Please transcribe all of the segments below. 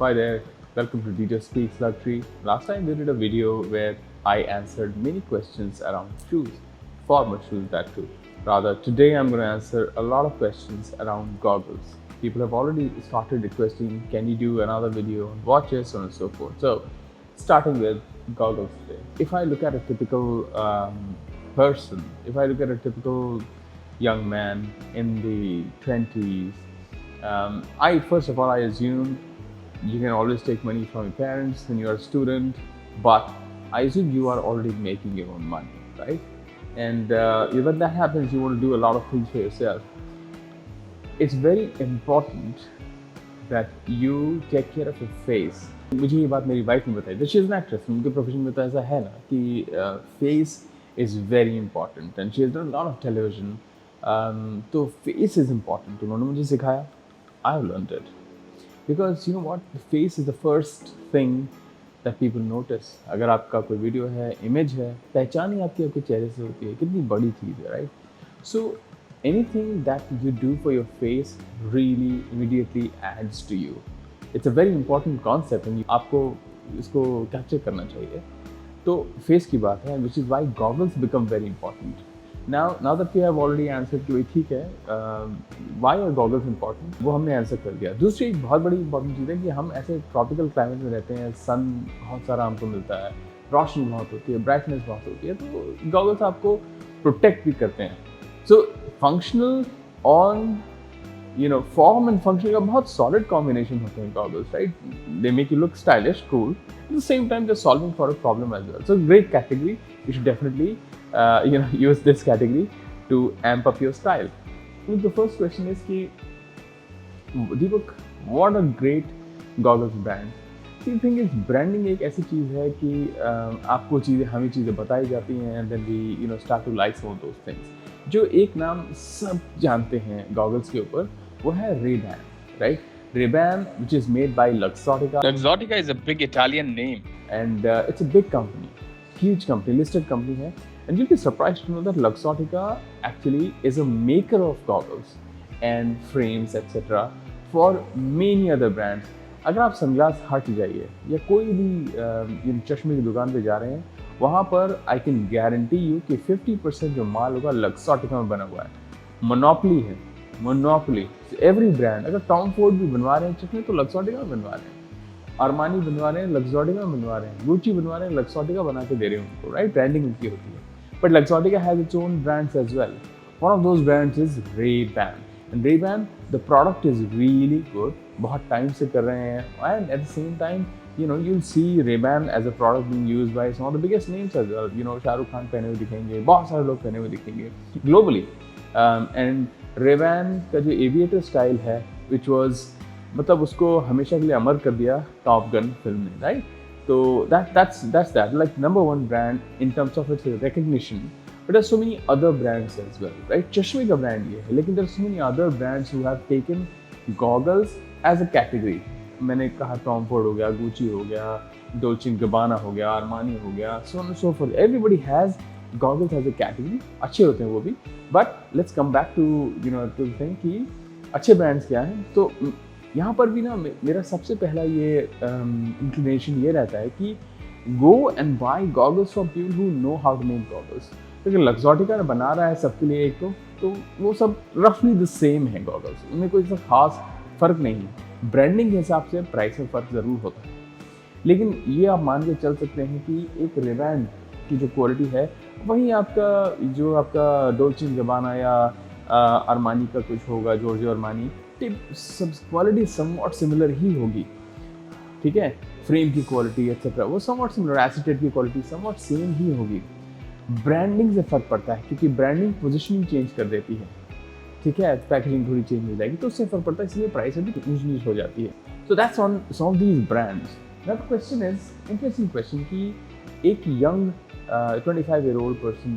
Hi there, welcome to DJ Speaks Luxury. Last time we did a video where I answered many questions around shoes, formal shoes that too. Rather, today I'm going to answer a lot of questions around goggles. People have already started requesting, can you do another video on watches, so on and so forth. So, starting with goggles today. If I look at a typical person, if I look at a typical young man in the 20s, I first of all I assume you can always take money from your parents when you're a student, but I assume you are already making your own money, right? And when that happens, you want to do a lot of things for yourself. It's very important that you take care of your face. मुझे ये बात मेरी wife ने बताई. She is an actress. उनके profession में तो ऐसा है ना कि face is very important and she is done lot of television. तो फेस इज़ इम्पॉर्टेंट. उन्होंने मुझे सिखाया. I have learned it. Because you know what, the face is the first thing that people notice. अगर आपका कोई video है, image है, पहचान ही आपकी आपके चेहरे से होती है. कितनी बड़ी चीज़ है, right? So anything that you do for your face really immediately adds to you. It's a very important concept and आपको इसको कैप्चर करना चाहिए. तो फेस की बात है, which is why goggles become very important. Now that we have already answered कि भाई ठीक है, why are goggles important, वो हमने आंसर कर दिया. दूसरी एक बहुत बड़ी इंपॉर्टेंट चीज़ है कि हम ऐसे ट्रॉपिकल क्लाइमेट में रहते हैं, सन बहुत सारा हमको मिलता है, रोशनी बहुत होती है, ब्राइटनेस बहुत होती है, तो गॉगल्स आपको प्रोटेक्ट भी करते हैं. So functional on form and function का बहुत सॉलिड कॉम्बिनेशन होते हैं goggles, right? They make you look stylish, cool, at the same time they solving for a problem as well. So great category. You should definitely use this category to amp up your style. The first question is कि Deepak, what are great goggles brands? The thing is, branding एक ऐसी चीज़ है कि आपको हमें चीज़ें बताई जाती हैं and then we start to like some of those things. जो एक नाम सब जानते हैं goggles के ऊपर, वो है Ray-Ban, right? Ray-Ban, which is made by Luxottica. Luxottica is a big Italian name and it's a big company. Huge company, listed company है, and you'll be surprised to know that Luxottica actually is a maker of goggles and frames etc. for many other brands. अगर आप sunglass हट जाइए या कोई भी चश्मे की दुकान पे जा रहे हैं, वहाँ पर I can guarantee you कि 50% जो माल होगा Luxottica में बना हुआ है. मोनोपोली है, मोनोपोली. एवरी ब्रांड, अगर टॉम फोर्ड भी बनवा रहे हैं चश्मे तो Luxottica में बनवा रहे हैं. अरमानी बनवा रहे हैं, Luxottica में बनवा रहे हैं, गुच्ची बनवा रहे हैं, Luxottica बना के दे रहे हैं उनको, राइट? ब्रांडिंग उनकी होती है. But Luxottica has its own brands as well. One of those brands is Ray-Ban. And Ray-Ban, the product is really good. बहुत टाइम से कर रहे हैं, and at the same time, you'll see Ray-Ban as a product being used by some of the biggest names as well. Shahrukh Khan पहने हुए दिखेंगे, बहुत सारे लोग पहने हुए दिखेंगे globally. And Ray-Ban का जो एविएटर स्टाइल है, which was मतलब उसको हमेशा के लिए अमर कर दिया टॉप गन फिल्म ने, राइट? तो that's that, like number one brand in terms of its recognition. But there's so many other brands as well, right? चश्मे का ब्रांड ये है, लेकिन there's so many other brands who have taken goggles as a category. मैंने कहा Tom Ford हो गया, Gucci हो गया, डोल्चे एंड गबाना हो गया, अरमानी हो गया, so on and so forth. Everybody has goggles as a category. अच्छे होते हैं वो भी. But let's come back to the thing कि अच्छे ब्रांड्स क्या हैं. तो यहाँ पर भी ना मेरा सबसे पहला ये इंक्लिनेशन ये रहता है कि go and buy goggles from people who know how to make goggles. क्योंकि Luxottica बना रहा है सबके लिए एक तो वो सब रफली द सेम है गॉगल्स. उनमें कोई ऐसा खास फ़र्क नहीं है. ब्रांडिंग के हिसाब से प्राइस में फ़र्क ज़रूर होता है, लेकिन ये आप मान के चल सकते हैं कि एक Ray-Ban की जो क्वालिटी है वही आपका डोल्चे एंड गबाना या अरमानी का कुछ होगा, जॉर्जियो अरमानी, सब क्वालिटी समवॉट सिमिलर ही होगी, ठीक है? फ्रेम की क्वालिटी एक्सेट्रा वो समवॉट सिमिलर, एसीटेट की क्वालिटी समवॉट सेम ही होगी. ब्रांडिंग से फर्क पड़ता है क्योंकि ब्रांडिंग पोजीशनिंग चेंज कर देती है, ठीक है? पैकेजिंग थोड़ी चेंज हो जाएगी तो उससे फर्क पड़ता है, इसलिए प्राइस भी ऊंच नीच हो जाती है. So that's on some of these brands. Now the question is interesting question कि एक young 25-year-old person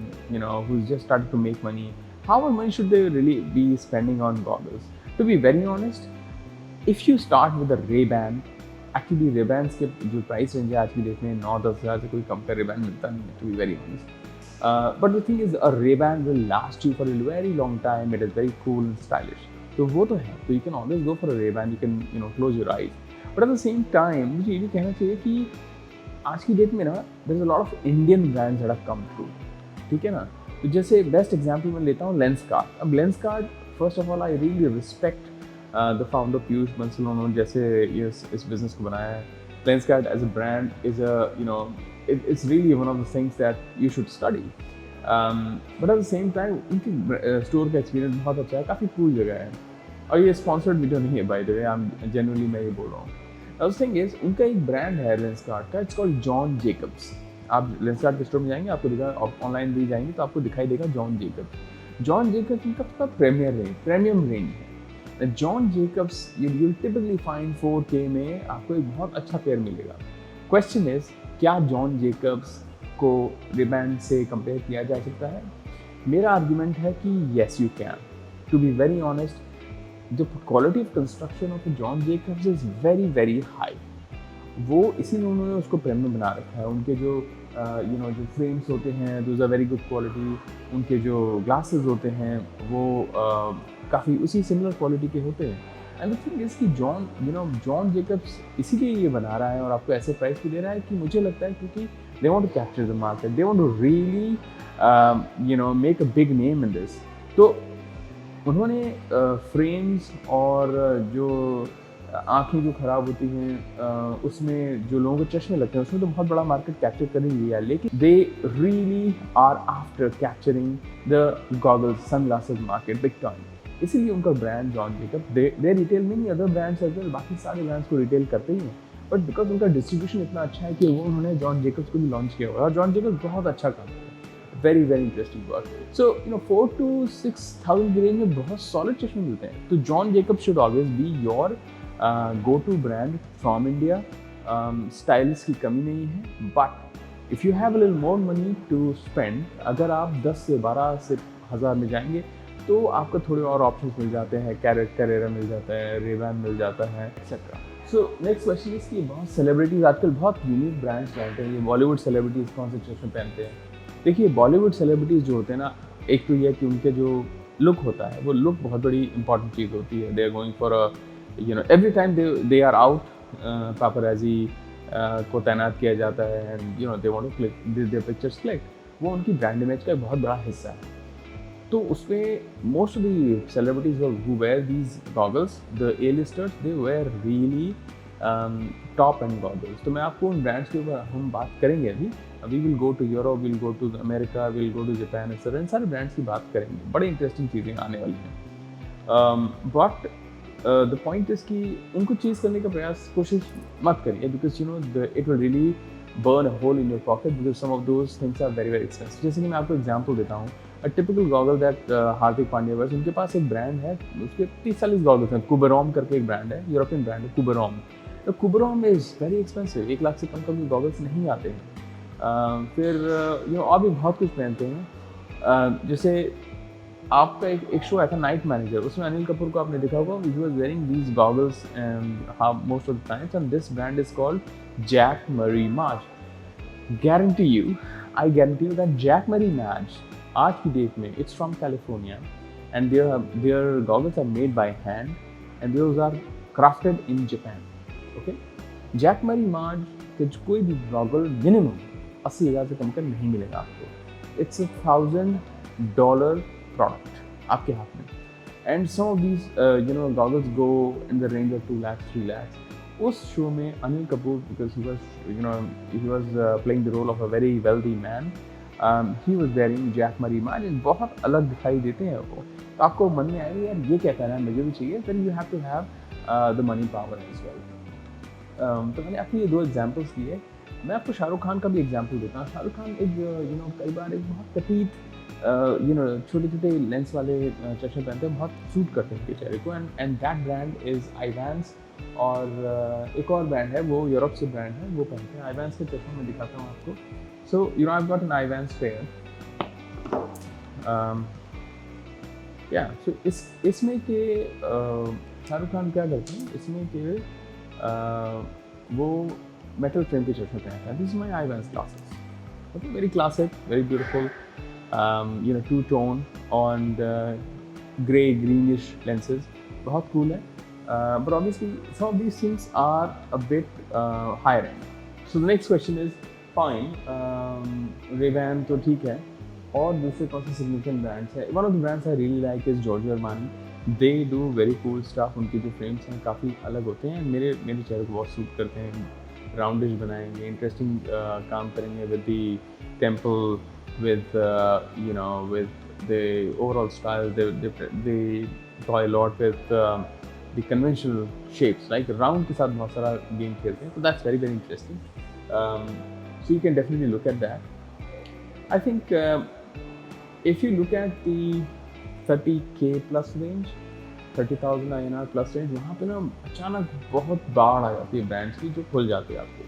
who's just started to make money, how much money should they really be spending on goggles? To be very honest, if you start with a Ray-Ban, actually Ray-Bans के जो price range है आज की date में 9-10 हज़ार से कोई कम का Ray-Ban मिलता नहीं है, to be very honest. But the thing is, a Ray-Ban will last you for a very long time. It is very cool and stylish. तो वो तो है, तो you can always go for a Ray-Ban. You can close your eyes. But at the same time मुझे ये भी कहना चाहिए कि आज की डेट में ना there is a lot of Indian brands that have come through, ठीक है ना। तो जैसे बेस्ट एग्जांपल मैं लेता हूँ लेंसकार्ट। अब Lenskart first of all I really respect the founder Piyush Bansal, उन्होंने जैसे इस बिजनेस को बनाया है। Lenskart as a brand is a it's really one of the things that you should study. But at the same time उनकी स्टोर का एक्सपीरियंस बहुत अच्छा है, काफ़ी कूल जगह है। और ये स्पॉन्सर्ड वीडियो नहीं है by the way, I am genuinely मैं ये बोल रहा हूँ। The thing is, उनका एक ब्रांड है लेंसकार्ट का, इट्स कॉल्ड जॉन जेकब्स। आप लेंसकार्ट के स्टोर में जाएंगे, आपको दिखा, ऑनलाइन भी जाएंगे तो आपको दिखाई देगा जॉन जेकब्स। जॉन जेकब्स उनका पूरा प्रीमियम रेंज है। John Jacob's you typically find 4K में आपको एक बहुत अच्छा पेयर मिलेगा। क्वेश्चन इज, क्या जॉन जेकब्स को रिबैंड से कंपेयर किया जा सकता है? मेरा आर्ग्यूमेंट है कि yes you can. To be very honest, the quality of construction of John Jacobs is very very high. वो इसीलिए उन्होंने उसको प्रीमियम बना रखा है। उनके जो जो फ्रेम्स होते हैं those are very good quality. उनके जो ग्लासेस होते हैं वो काफ़ी उसी सिमिलर क्वालिटी के होते हैं। एंड द थिंग इज़ कि जॉन जेकब्स इसीलिए ये बना रहा है और आपको ऐसे प्राइस पे दे रहा है कि मुझे लगता है क्योंकि they want to capture the market, they want to really make a big name in this. तो उन्होंने फ्रेम्स और जो आँखें जो ख़राब होती हैं उसमें जो लोगों को चश्मे लगते हैं उसमें तो बहुत बड़ा मार्केट कैप्चर कर ही लिया है, लेकिन they really are after capturing the goggles sunglasses market big time. इसीलिए उनका brand John Jacob, they retail many other brands as well, बाकी सारे ब्रांड्स को रिटेल करते ही हैं, बट बिकॉज उनका डिस्ट्रीब्यूशन इतना अच्छा है कि वो उन्होंने जॉन जेकब्स को भी लॉन्च किया हुआ है और जॉन जेकब्स बहुत अच्छा काम है। Very very interesting work. So 4 to 6,000 की रेंज में बहुत सॉलिड चश्मे मिलते हैं। तो John Jacob should always be your go to brand from India. Styles की कमी नहीं है, but if you have a little more money to spend, अगर आप 10 से 12 से 1000 में जाएंगे तो आपको थोड़े और ऑप्शंस मिल जाते हैं। कैरेरा मिल जाता है, रेबैन मिल जाता है, etcetera. So next question is कि बहुत सेलिब्रिटीज़ आजकल बहुत यूनिक ब्रांड्स पहनते हैं। ये बॉलीवुड सेलिब्रिटीज़ कौन से चश्मे पहनते हैं? देखिए, बॉलीवुड सेलिब्रिटीज़ जो होते हैं ना, एक तो ये कि उनके जो लुक होता है वो लुक बहुत बड़ी इंपॉर्टेंट चीज़ होती है। They are going for every time they are out, paparazzi को तैनात किया जाता है and they want to click their pictures click. वो उनकी ब्रांड इमेज का एक बहुत बड़ा हिस्सा है। तो उसमें most of the celebrities who wear these goggles, the A-listers, they wear really top end goggles. तो मैं आपको उन ब्रांड्स के ऊपर हम बात करेंगे अभी। We will go to Europe, will go to America, will go to Japan, इन सारे ब्रांड्स की बात करेंगे। बड़ी इंटरेस्टिंग चीज़ें आने वाली हैं। बट द पॉइंट इज़ कि उनको चीज़ करने का प्रयास कोशिश मत करिए, because it will really burn a hole in your pocket because some of those things are very very expensive. जैसे कि मैं आपको एग्जांपल देता हूँ, a typical goggle that Hardik Pandya wears, उनके पास एक ब्रांड है, उसके 30-40 गॉगल्स हैं। कुबेरॉम करके एक ब्रांड है, यूरोपियन ब्रांड है कुबेरॉम। तो कुबेरॉम इज़ वेरी एक्सपेंसिव, 1 लाख से कम के गॉगल्स नहीं आते हैं। फिर और भी बहुत कुछ पहनते हैं। जैसे आपका एक शो आया था नाइट मैनेजर, उसमें अनिल कपूर को आपने देखा होगा, he was wearing these goggles most of the times, and this brand is called Jack Murray March. I guarantee you that Jack Murray March आज की डेट में it's from California and their goggles are made by hand and those are crafted in Japan. Okay? Jack Murray March के कोई भी goggle minimum 80,000 से कम का नहीं मिलेगा आपको। It's $1,000 प्रोडक्ट आपके हाथ में, and some of these goggles go in the range of 2 lakhs 3 lakhs. उस शो में Anil Kapoor, because he was playing the role of a very wealthy man, he was wearing Jack Murray March, बहुत अलग दिखाई देते हैं वो। तो आपको मन में आएगा यार ये क्या कहना है, मुझे भी चाहिए, then you have to have the money power as well. तो मैंने आपको ये 2 एग्जाम्पल्स दिए। मैं आपको शाहरुख खान का भी एग्जाम्पल देता हूँ। शाहरुख खान एक कई बार एक बहुत कटीट छोटे छोटे लेंस वाले चश्मे पहनते हैं, बहुत सूट करते हैं उनके चेहरे को, एंड दैट ब्रांड इज़ आईवैंस। और एक और ब्रांड है, वो यूरोप से ब्रांड है, वो पहनते हैं आईवैंस के चश्मे। मैं दिखाता हूँ आपको। So I have got an Eyevans pair. या सो इसमें के शाहरुख खान क्या करते हैं, इसमें के वो मेटल फ्रेम के चश्मे पहनते हैं। This is my Eyevans glasses. Okay, very classic, very beautiful, two tone and grey greenish lenses, बहुत cool है। but obviously some of these things are a bit higher end. So the next question is fine, Ray-Ban तो ठीक है, और दूसरे कौन से significant brands है? One of the brands I really like is Giorgio Armani. They do very cool stuff. उनके जो frames हैं काफ़ी अलग होते हैं, मेरे चेहरे को बहुत सूट करते हैं. राउंडिश बनाएंगे, इंटरेस्टिंग काम करेंगे with the temple, with with the overall style. They toy a lot with the conventional shapes, like round के साथ बहुत सारा game खेलते हैं. So that's very interesting. So you can definitely look at that. I think if you look at the 30K plus range, 30,000 INR plus range, वहाँ पे ना अचानक बहुत बाढ़ आ जाती है ब्रांड्स की जो खुल जाती है आपको.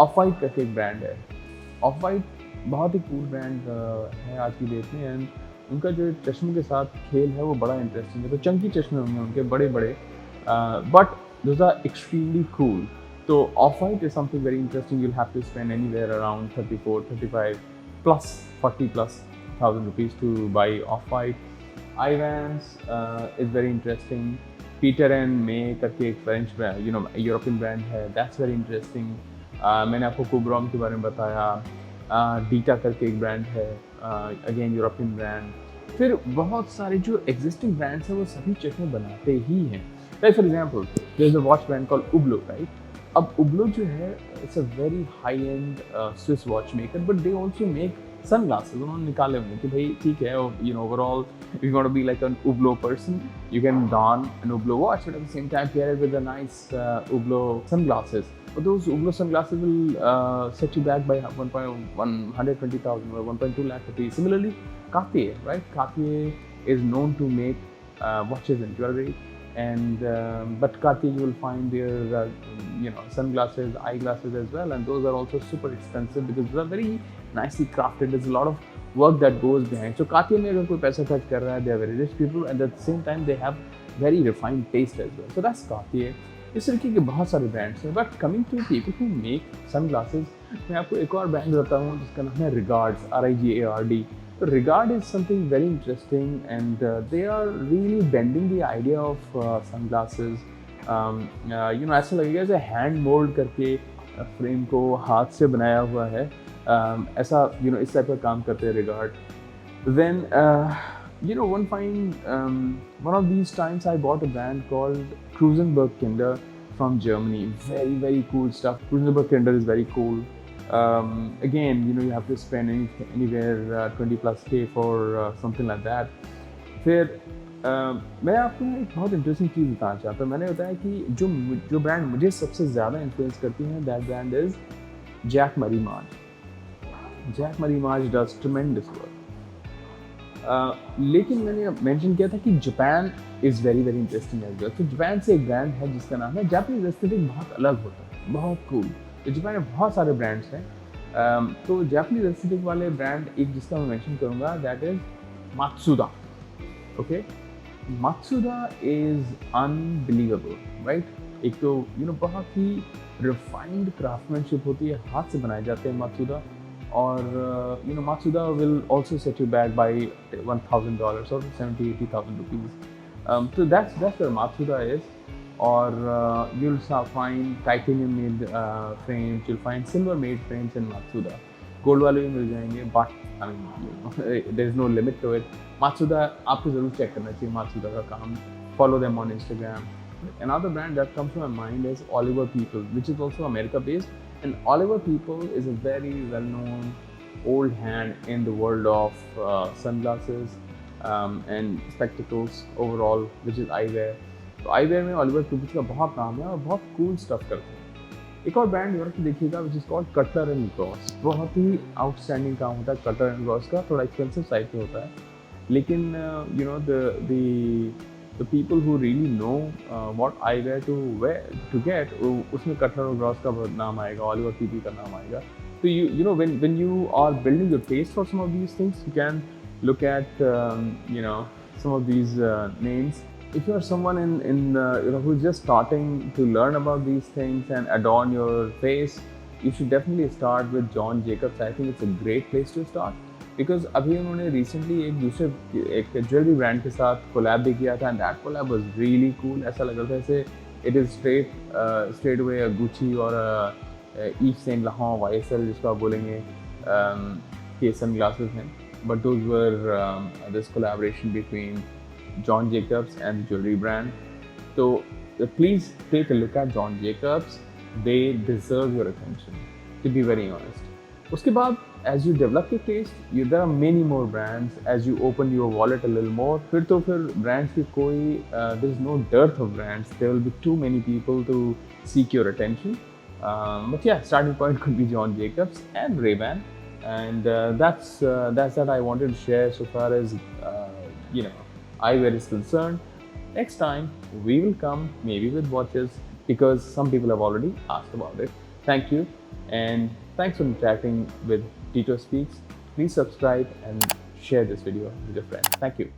ऑफ वाइट करके एक ब्रांड है. ऑफ वाइट बहुत ही कूल ब्रांड है आज की डेट में, एंड उनका जो चश्मे के साथ खेल है वो बड़ा इंटरेस्टिंग है. तो चंकी चश्मे होंगे उनके बड़े बड़े, but those are extremely cool. तो off white is something very interesting. You'll have to spend anywhere around 34, 35 plus 40 plus thousand rupees to buy off white. Ivans is very interesting. Peter and May करके एक French brand, European brand है, that's very interesting. मैंने आपको कुब्रॉम के बारे में बताया. डीटा करके एक ब्रांड है, अगेन यूरोपियन ब्रांड. फिर बहुत सारे जो एग्जिस्टिंग ब्रांड्स हैं वो सभी चश्मे बनाते ही हैं. Like for example there is a watch brand called Hublot, right? अब उब्लो जो है it's a very high end Swiss watch maker, but they also make sunglasses. उन्होंने निकाले हुए कि भाई ठीक है, overall if you want to be like an Hublot person, you can don an Hublot watch, but at the same time pair it with a nice Hublot sunglasses. But those Hublot sunglasses will set you back by 120,000 or 1.2 lakh rupees. Similarly, Cartier, right? Cartier is known to make watches and jewelry, and but Cartier you will find their sunglasses, eyeglasses as well, and those are also super expensive because those are very nicely crafted. There's a lot of work that goes behind. So Cartier में अगर कोई पैसा खर्च कर रहा है, they are very rich people, and at the same time they have very refined taste as well. So that's Cartier. इस तरीके के बहुत सारे ब्रांड्स हैं. But coming to people who make sunglasses, मैं आपको एक और ब्रांड बताता हूँ जिसका नाम है Rigard, RIGARD. तो Rigard is something very interesting, and they are really bending the idea of sunglasses. ऐसा लगेगा जैसे हैंड मोल्ड करके फ्रेम को हाथ से बनाया हुआ है, ऐसा इस टाइप का काम करते हैं Rigard. Then one of these times I bought a brand called Krusenberg Kinder from Germany. Very, very cool stuff. Krusenberg Kinder is very cool. Again, you have to spend anywhere 20 plus K for something like that. फिर मैं आपको एक बहुत interesting चीज़ बताना चाहता हूँ. मैंने बताया कि जो ब्रांड मुझे सबसे ज़्यादा इन्फ्लुएंस करती है, that brand is Jack Murray March. Jack Murray March does tremendous work. लेकिन मैंने मेंशन किया था कि Japan is very very interesting as well. तो जापान से एक ब्रांड है जिसका नाम है, जापानीज एस्थेटिक बहुत अलग होता है, बहुत कूल. तो जापान में बहुत सारे ब्रांड्स हैं. तो जापानीज एस्थेटिक वाले ब्रांड एक जिसका मैं मेंशन करूँगा, that is Matsuda. Okay, Matsuda is unbelievable, right? एक तो बहुत ही रिफाइंड क्राफ्टमैनशिप होती है, हाथ से बनाए जाते हैं Matsuda. और Matsuda will also set you back by $1,000 or 70,000-80,000 rupees. So that's where Matsuda is. और you'll find titanium made frames, you'll find silver made frames in Matsuda. Gold वाले भी मिल जाएंगे, but there is no limit to it. Matsuda आपको ज़रूर check करना चाहिए Matsuda का काम. Follow them on Instagram. Another brand that comes to my mind is Oliver People, which is also America based. And Oliver People is a very well-known old hand in the world of sunglasses and spectacles overall, which is eyewear. तो eyewear में Oliver People का बहुत नाम है और बहुत cool stuff करते हैं. एक और ब्रांड यूरोप में देखिएगा which is called Cutter and Gross. बहुत ही outstanding काम होता है Cutter and Gross का. थोड़ा expensive साइड पे होता है, लेकिन the people who really know what eyewear to get, उसमें Cutler और Gross का नाम आएगा, Oliver People का नाम आएगा. So when you are building your taste for some of these things, you can look at some of these names. If you are someone who's just starting to learn about these things and adorn your face, you should definitely start with John Jacobs. I think it's a great place to start. Because अभी उन्होंने recently एक jewellery brand के साथ collab भी किया था and that collab was really cool. ऐसा लग रहा था जैसे it is straight away Gucci और ईव सेंट लॉरेंट YSL जिसको आप बोलेंगे के सन ग्लासेस हैं, but those were this collaboration between John Jacobs and the jewelry brand. So please take a look at John Jacobs. They deserve your attention, to be very honest. उसके बाद as you develop your taste, there are many more brands. As you open your wallet a little more, फिर brands की कोई there is no dearth of brands. There will be too many people to seek your attention. But yeah, starting point could be John Jacobs and Ray-Ban, and that's that I wanted to share so far as eyewear is concerned. Next time we will come maybe with watches because some people have already asked about it. Thank you, and thanks for interacting with Tito Speaks. Please subscribe and share this video with your friends. Thank you.